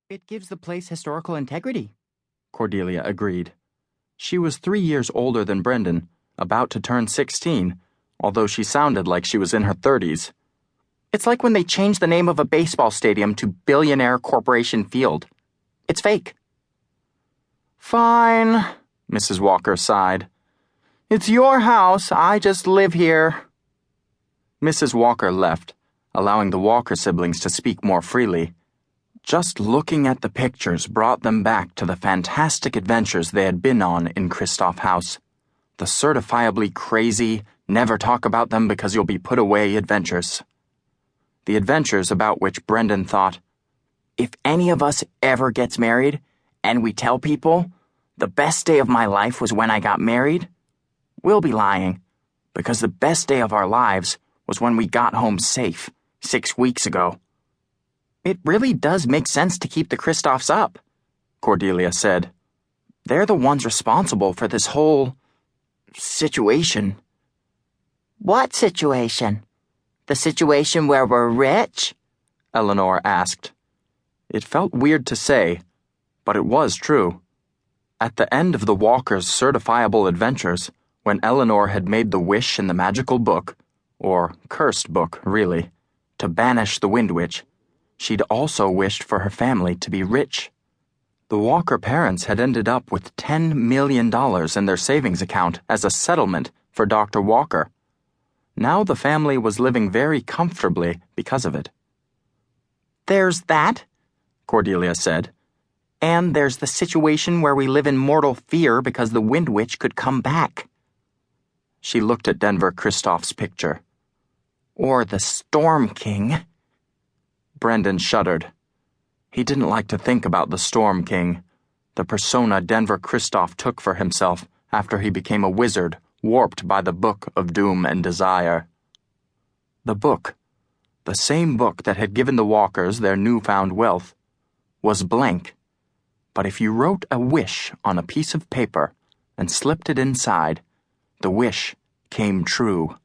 It gives the place historical integrity, Cordelia agreed. She was 3 years older than Brendan, about to turn 16, although she sounded like she was in her 30s. It's like when they changed the name of a baseball stadium to Billionaire Corporation Field. It's fake. Fine, Mrs. Walker sighed. It's your house, I just live here. Mrs. Walker left, allowing the Walker siblings to speak more freely. Just looking at the pictures brought them back to the fantastic adventures they had been on in Kristoff House. The certifiably crazy, never talk about them because you'll be put away adventures. The adventures about which Brendan thought, if any of us ever gets married, and we tell people, the best day of my life was when I got married, we'll be lying, because the best day of our lives was when we got home safe 6 weeks ago. It really does make sense to keep the Kristoffs up, Cordelia said. They're the ones responsible for this whole situation. What situation? The situation where we're rich? Eleanor asked. It felt weird to say, but it was true. At the end of the Walkers' certifiable adventures, when Eleanor had made the wish in the magical book, or cursed book, really, to banish the Wind Witch, she'd also wished for her family to be rich. The Walker parents had ended up with $10 million in their savings account as a settlement for Dr. Walker. Now the family was living very comfortably because of it. There's that, Cordelia said. And there's the situation where we live in mortal fear because the Wind Witch could come back. She looked at Denver Kristoff's picture. Or the Storm King. Brendan shuddered. He didn't like to think about the Storm King, the persona Denver Kristoff took for himself after he became a wizard warped by the Book of Doom and Desire. The book, the same book that had given the Walkers their newfound wealth, was blank. But if you wrote a wish on a piece of paper and slipped it inside, the wish came true.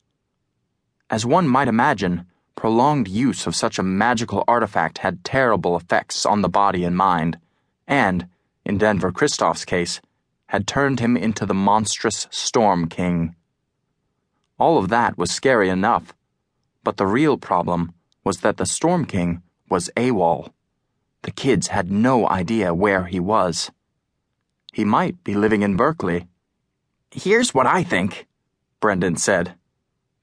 As one might imagine, prolonged use of such a magical artifact had terrible effects on the body and mind, and, in Denver Kristoff's case, had turned him into the monstrous Storm King. All of that was scary enough, but the real problem was that the Storm King was AWOL. The kids had no idea where he was. He might be living in Berkeley. Here's what I think, Brendan said.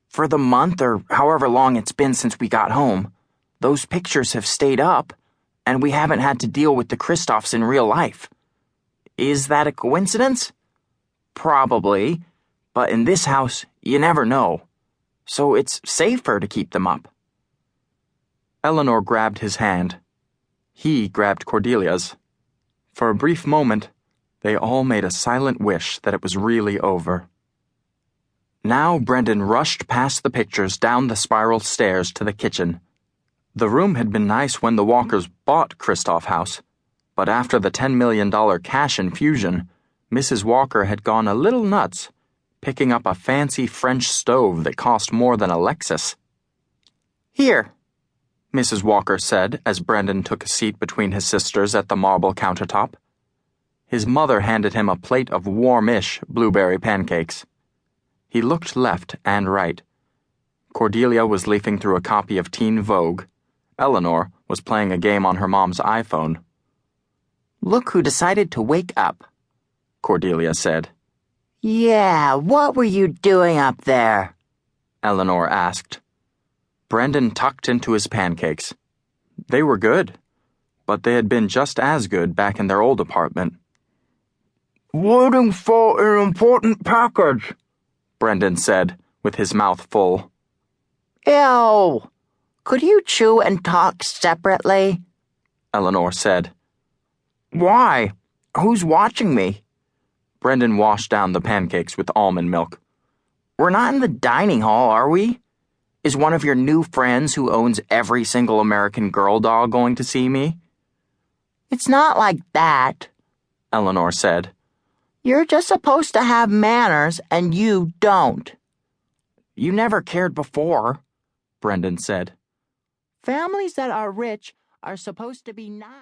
For the month or however long it's been since we got home, those pictures have stayed up, and we haven't had to deal with the Kristoffs in real life. Is that a coincidence? Probably, but in this house, you never know. So it's safer to keep them up. Eleanor grabbed his hand. He grabbed Cordelia's. For a brief moment, they all made a silent wish that it was really over. Now Brendan rushed past the pictures down the spiral stairs to the kitchen. The room had been nice when the Walkers bought Kristoff House, but after the $10 million cash infusion, Mrs. Walker had gone a little nuts, picking up a fancy French stove that cost more than a Lexus. Here, Mrs. Walker said as Brendan took a seat between his sisters at the marble countertop. His mother handed him a plate of warmish blueberry pancakes. He looked left and right. Cordelia was leafing through a copy of Teen Vogue. Eleanor was playing a game on her mom's iPhone. Look who decided to wake up, Cordelia said. Yeah, what were you doing up there? Eleanor asked. Brendan tucked into his pancakes. They were good, but they had been just as good back in their old apartment. Waiting for an important package, Brendan said, with his mouth full. Ew! Could you chew and talk separately? Eleanor said. Why? Who's watching me? Brendan washed down the pancakes with almond milk. We're not in the dining hall, are we? Is one of your new friends who owns every single American Girl doll going to see me? It's not like that, Eleanor said. You're just supposed to have manners, and you don't. You never cared before, Brendan said. Families that are rich are supposed to be nice.